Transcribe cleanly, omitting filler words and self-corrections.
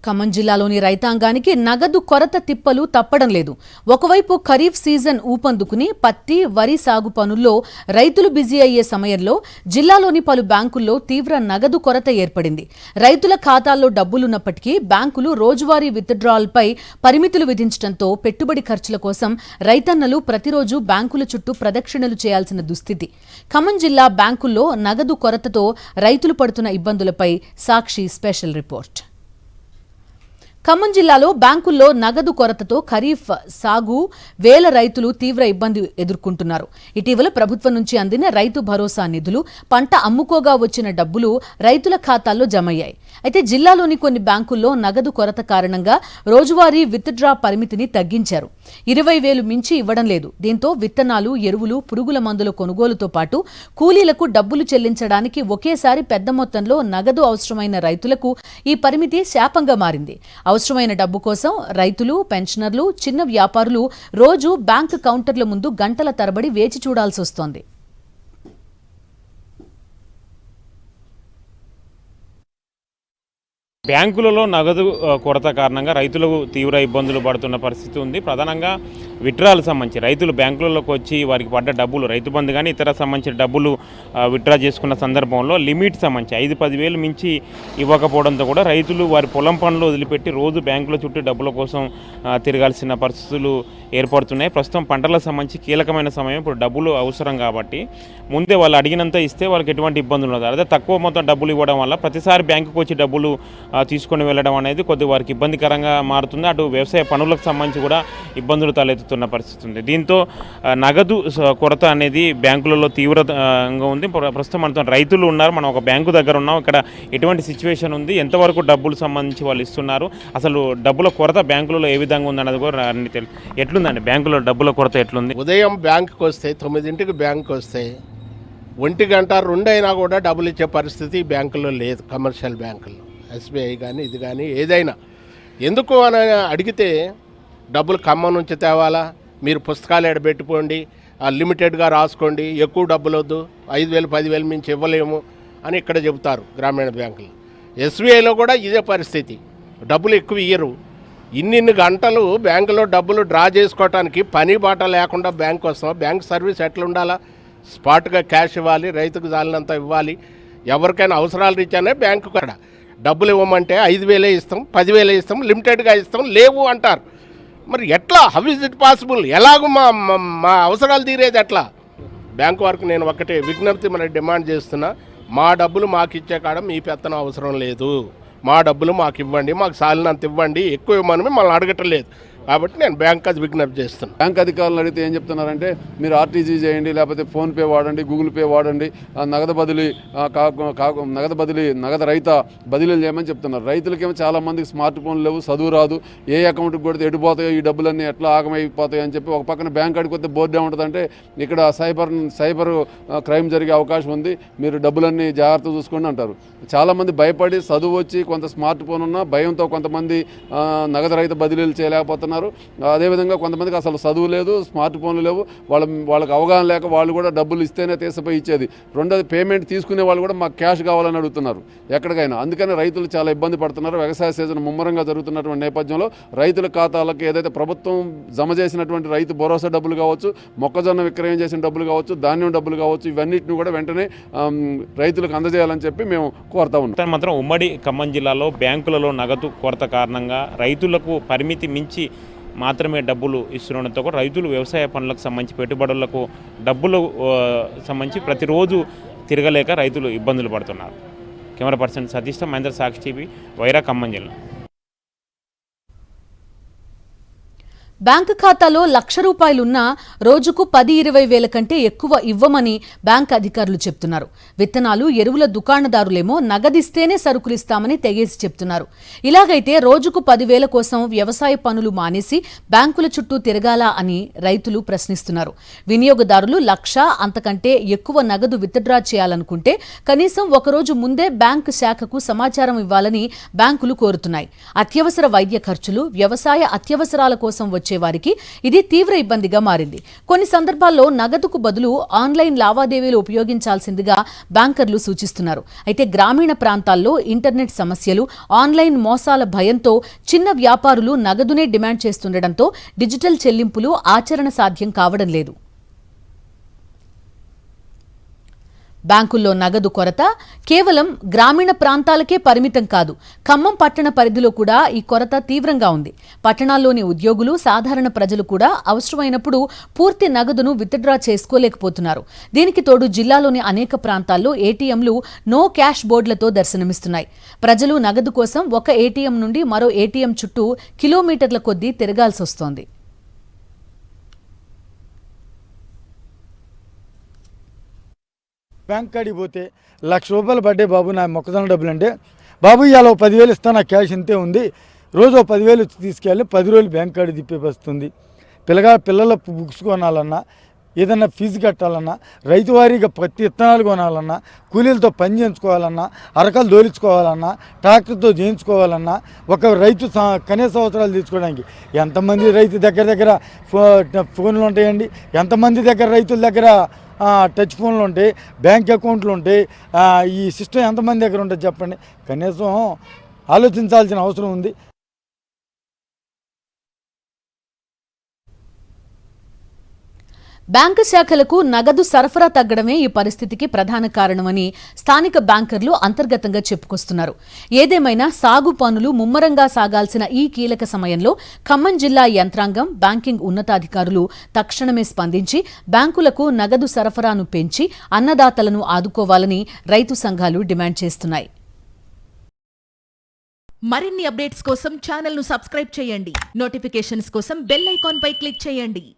ఖమ్మం జిల్లాలోని రైతాంగానికి నగదు కొరత తిప్పలు తప్పడం లేదు. ఒకవైపు ఖరీఫ్ సీజన్ ఊపందుకుని పత్తి, వరి సాగు పనుల్లో రైతులు బిజీ అయ్యే సమయంలో జిల్లాలోని పలు బ్యాంకుల్లో తీవ్ర నగదు కొరత ఏర్పడింది. రైతుల ఖాతాల్లో డబ్బులున్నప్పటికీ బ్యాంకులు రోజువారీ విత్డ్రాల్పై పరిమితులు విధించడంతో పెట్టుబడి ఖర్చుల కోసం రైతన్నలు ప్రతిరోజు బ్యాంకుల చుట్టూ ప్రదక్షిణలు చేయాల్సిన దుస్థితి. ఖమ్మం జిల్లా బ్యాంకుల్లో నగదు కొరతతో రైతులు పడుతున్న ఇబ్బందులపై సాక్షి స్పెషల్ రిపోర్ట్. ఖమ్మం జిల్లాలో బ్యాంకుల్లో నగదు కొరతతో ఖరీఫ్ సాగు వేల రైతులు తీవ్ర ఇబ్బంది ఎదుర్కొంటున్నారు. ఇటీవల ప్రభుత్వం నుంచి అందిన రైతు భరోసా నిధులు, పంట అమ్ముకోగా వచ్చిన డబ్బులు రైతుల ఖాతాల్లో జమయ్యాయి. అయితే జిల్లాలోని కొన్ని బ్యాంకుల్లో నగదు కొరత కారణంగా రోజువారీ విత్డ్రా పరిమితిని తగ్గించారు. 20,000 మించి ఇవ్వడం లేదు. దీంతో విత్తనాలు, ఎరువులు, పురుగుల మందుల కొనుగోలుతో పాటు కూలీలకు డబ్బులు చెల్లించడానికి ఒకేసారి పెద్ద మొత్తంలో నగదు అవసరమైన రైతులకు ఈ పరిమితి శాపంగా మారింది. అవసరమైన డబ్బు కోసం రైతులు, పెన్షనర్లు, చిన్న వ్యాపారులు రోజు బ్యాంకు కౌంటర్ల ముందు గంటల తరబడి వేచి చూడాల్సి వస్తోంది. బ్యాంకులలో నగదు కొరత కారణంగా రైతులకు తీవ్ర ఇబ్బందులు పడుతున్న పరిస్థితి ఉంది. ప్రధానంగా విత్డ్రాలకు సంబంధించి రైతులు బ్యాంకులలోకి వచ్చి వారికి పడ్డ డబ్బులు, రైతు బంధు కానీ ఇతర సంబంధించిన డబ్బులు విత్డ్రా చేసుకున్న సందర్భంలో లిమిట్ సంబంధించి 5-10 వేలు మించి ఇవ్వకపోవడంతో కూడా రైతులు వారి పొలం పనులు వదిలిపెట్టి రోజు బ్యాంకుల చుట్టూ డబ్బుల కోసం తిరగాల్సిన పరిస్థితులు ఏర్పడుతున్నాయి. ప్రస్తుతం పంటలకు సంబంధించి కీలకమైన సమయం, ఇప్పుడు డబ్బులు అవసరం కాబట్టి ముందే వాళ్ళు అడిగినంత ఇస్తే వాళ్ళకి ఎటువంటి ఇబ్బందులు ఉండదు. అదే తక్కువ మొత్తం డబ్బులు ఇవ్వడం వల్ల ప్రతిసారి బ్యాంకుకు వచ్చి డబ్బులు తీసుకొని వెళ్ళడం అనేది కొద్దిగా వారికి ఇబ్బందికరంగా మారుతుంది. అటు వ్యవసాయ పనులకు సంబంధించి కూడా ఇబ్బందులు తలెత్తుతున్న పరిస్థితి ఉంది. దీంతో నగదు కొరత అనేది బ్యాంకులలో తీవ్రంగా ఉంది. ప్రస్తుతం మనతో రైతులు ఉన్నారు. మనం ఒక బ్యాంకు దగ్గర ఉన్నాం. ఇక్కడ ఎటువంటి సిచ్యువేషన్ ఉంది, ఎంతవరకు డబ్బులు సంబంధించి వాళ్ళు ఇస్తున్నారు, అసలు డబ్బుల కొరత బ్యాంకులలో ఏ విధంగా ఉందన్నది కూడా అన్ని తెలుసు. ఎట్లుందండి బ్యాంకులో డబ్బుల కొరత ఎట్లుంది? ఉదయం బ్యాంకుకి వస్తే 9ంటికి బ్యాంకుకి వస్తే 1 గంట 2 అయినా కూడా డబ్బులు ఇచ్చే పరిస్థితి బ్యాంకులో లేదు. కమర్షియల్ బ్యాంకుల్లో, ఎస్బీఐ కానీ ఇది కానీ ఏదైనా. ఎందుకు అని అడిగితే డబ్బులు ఖమ్మం నుంచి తేవాలా, మీరు పుస్తకాలు ఎడబెట్టుకోండి, లిమిటెడ్గా రాసుకోండి, ఎక్కువ డబ్బులు వద్దు, 5,000 10,000 మించి ఇవ్వలేము అని ఇక్కడ చెబుతారు గ్రామీణ బ్యాంకులు. ఎస్బీఐలో కూడా ఇదే పరిస్థితి, డబ్బులు ఎక్కువ ఇయ్యరు. ఇన్ని గంటలు బ్యాంకులో డబ్బులు డ్రా చేసుకోవటానికి పని బాట లేకుండా బ్యాంకు వస్తాం. బ్యాంక్ సర్వీస్ ఎట్లా ఉండాలా? స్పాట్గా క్యాష్ ఇవ్వాలి, రైతుకు చాలినంత ఇవ్వాలి. ఎవరికైనా అవసరాలు రీత్యానే బ్యాంకు కూడా డబ్బులు ఇవ్వమంటే 5,000 ఇస్తాం, 10,000 ఇస్తాం, లిమిటెడ్గా ఇస్తాం, లేవు అంటారు. మరి ఎట్లా? How is it possible? ఎలాగో మా అవసరాలు తీరేది ఎట్లా? బ్యాంకు వరకు నేను ఒకటే విజ్ఞప్తి మనకి డిమాండ్ చేస్తున్నా, మా డబ్బులు మాకు ఇచ్చే కాడ మీ పెత్తనం అవసరం లేదు. మా డబ్బులు మాకు ఇవ్వండి, మాకు సాలినంత ఇవ్వండి, ఎక్కువ ఇవ్వమని మనల్ని అడగటం లేదు. కాబట్టి నేను బ్యాంక్ అది విజ్ఞప్తి చేస్తున్నాను. బ్యాంక్ అధికారులు అడిగితే ఏం చెప్తున్నారంటే, మీరు ఆర్టీజీ చేయండి, లేకపోతే ఫోన్పే వాడండి, గూగుల్ పే వాడండి, నగదు రహిత బదిలీలు చేయమని చెప్తున్నారు. రైతులకేమో చాలా మందికి స్మార్ట్ ఫోన్లు లేవు, చదువు రాదు, ఏ అకౌంట్కి కొడితే ఎడిపోతాయో ఈ డబ్బులన్నీ ఎట్లా ఆగమైపోతాయో అని చెప్పి ఒక పక్కన బ్యాంక్ అడిగితే బోర్డు ఏముంటుందంటే, ఇక్కడ సైబర్ క్రైమ్ జరిగే అవకాశం ఉంది, మీరు డబ్బులన్నీ జాగ్రత్త చూసుకోండి అంటారు. చాలామంది భయపడి చదువు వచ్చి కొంత స్మార్ట్ ఫోన్ ఉన్నా భయంతో కొంతమంది నగదు రహిత బదిలీలు చేయలేకపోతున్నారు. అదేవిధంగా కొంతమందికి అసలు చదువు లేదు, స్మార్ట్ ఫోన్లు లేవు, వాళ్ళకి అవగాహన లేక వాళ్ళు కూడా డబ్బులు ఇస్తేనే తీసిపోయి ఇచ్చేది. రెండోది పేమెంట్ తీసుకునే వాళ్ళు కూడా మాకు క్యాష్ కావాలని అడుగుతున్నారు ఎక్కడికైనా. అందుకని రైతులు చాలా ఇబ్బంది పడుతున్నారు. వ్యవసాయ సీజన్ ముమ్మరంగా జరుగుతున్నటువంటి నేపథ్యంలో రైతుల ఖాతాలకు ఏదైతే ప్రభుత్వం జమ చేసినటువంటి రైతు భరోసా డబ్బులు కావచ్చు, మొక్కజొన్న విక్రయం చేసిన డబ్బులు కావచ్చు, ధాన్యం డబ్బులు కావచ్చు, ఇవన్నిటిని కూడా వెంటనే రైతులకు అందజేయాలని చెప్పి మేము కోరుతా ఉన్నాం. మాత్రం ఉమ్మడి ఖమ్మం జిల్లాలో బ్యాంకులలో నగదు కొరత కారణంగా రైతులకు పరిమితి మించి మాత్రమే డబ్బులు ఇస్తుండటంతో కూడా రైతులు వ్యవసాయ పనులకు సంబంధించి పెట్టుబడులకు డబ్బులు సంబంధించి ప్రతిరోజు తిరగలేక రైతులు ఇబ్బందులు పడుతున్నారు. కెమెరా పర్సన్ సతీష్తో మహేంద్ర, సాక్షి టీవీ, వైరా, ఖమ్మం జిల్లా. బ్యాంకు ఖాతాలో ₹1,00,000 రోజుకు 10-20 వేల కంటే ఎక్కువ ఇవ్వమని బ్యాంక్ అధికారులు చెప్తున్నారు. విత్తనాలు, ఎరువుల దుకాణదారులేమో నగదిస్తేనే సరుకులిస్తామని తెగేసి చెప్తున్నారు. ఇలాగైతే రోజుకు 10,000 కోసం వ్యవసాయ పనులు మానేసి బ్యాంకుల చుట్టూ తిరగాలా అని రైతులు ప్రశ్నిస్తున్నారు. వినియోగదారులు 1,00,000 అంతకంటే ఎక్కువ నగదు విత్డ్రా చేయాలనుకుంటే కనీసం ఒకరోజు ముందే బ్యాంకు శాఖకు సమాచారం ఇవ్వాలని బ్యాంకులు కోరుతున్నాయి. అత్యవసర వైద్య ఖర్చులు, వ్యవసాయ అత్యవసరాల కోసం వచ్చే ఉపయోగించే వారికి ఇది తీవ్ర ఇబ్బందిగా మారింది. కొన్ని సందర్భాల్లో నగదుకు బదులు ఆన్లైన్ లావాదేవీలు ఉపయోగించాల్సిందిగా బ్యాంకర్లు సూచిస్తున్నారు. అయితే గ్రామీణ ప్రాంతాల్లో ఇంటర్నెట్ సమస్యలు, ఆన్లైన్ మోసాల భయంతో చిన్న వ్యాపారులు నగదునే డిమాండ్ చేస్తుండటంతో డిజిటల్ చెల్లింపులు ఆచరణ సాధ్యం కావడం లేదు. బ్యాంకుల్లో నగదు కొరత కేవలం గ్రామీణ ప్రాంతాలకే పరిమితం కాదు. ఖమ్మం పట్టణ పరిధిలో కూడా ఈ కొరత తీవ్రంగా ఉంది. పట్టణాల్లోని ఉద్యోగులు, సాధారణ ప్రజలు కూడా అవసరమైనప్పుడు పూర్తి నగదును విత్డ్రా చేసుకోలేకపోతున్నారు. దీనికి తోడు జిల్లాలోని అనేక ప్రాంతాల్లో ఏటీఎంలు నో క్యాష్ బోర్డులతో దర్శనమిస్తున్నాయి. ప్రజలు నగదు కోసం ఒక ఏటీఎం నుండి మరో ఏటీఎం చుట్టూ కిలోమీటర్ల కొద్దీ తిరగాల్సొస్తోంది. బ్యాంక్ కాడికి పోతే ₹1,00,000 పడ్డే బాబు నా మొక్కజొన్న డబ్బులు అంటే, బాబు ఇవాళ 10,000 ఇస్తా, నా క్యాష్ ఇంతే ఉంది, రోజు 10,000 తీసుకెళ్ళి 10 రోజులు బ్యాంక్ కాడికి తిప్పే వస్తుంది. పిల్లల బుక్స్ కొనాలన్నా, ఏదన్నా ఫీజు కట్టాలన్నా, రైతు వారీగా పత్తి విత్తనాలు కొనాలన్నా, కూలీలతో పని చేయించుకోవాలన్నా, అరకలు దోలించుకోవాలన్నా, ట్రాక్టర్తో చేయించుకోవాలన్నా, ఒక రైతు కనీస అవసరాలు తీర్చుకోవడానికి ఎంతమంది రైతు దగ్గర ఫోన్లు ఉంటాయండి? ఎంతమంది దగ్గర రైతుల దగ్గర టచ్ ఫోన్లు ఉంటాయి, బ్యాంక్ అకౌంట్లు ఉంటాయి? ఈ సిస్టమ్ ఎంతమంది దగ్గర ఉంటుంది చెప్పండి? కనీసం ఆలోచించాల్సిన అవసరం ఉంది. బ్యాంకు శాఖలకు నగదు సరఫరా తగ్గడమే ఈ పరిస్థితికి ప్రధాన కారణమని స్థానిక బ్యాంకర్లు అంతర్గతంగా చెప్పుకొస్తున్నారు. ఏదేమైనా సాగు పనులు ముమ్మరంగా సాగాల్సిన ఈ కీలక సమయంలో ఖమ్మం జిల్లా యంత్రాంగం, బ్యాంకింగ్ ఉన్నతాధికారులు తక్షణమే స్పందించి బ్యాంకులకు నగదు సరఫరాను పెంచి అన్నదాతలను ఆదుకోవాలని రైతు సంఘాలు డిమాండ్ చేస్తున్నాయి. మరిన్ని అప్డేట్స్ కోసం ఛానల్ను సబ్స్క్రైబ్ చేయండి. నోటిఫికేషన్స్ కోసం బెల్ ఐకాన్ పై క్లిక్ చేయండి.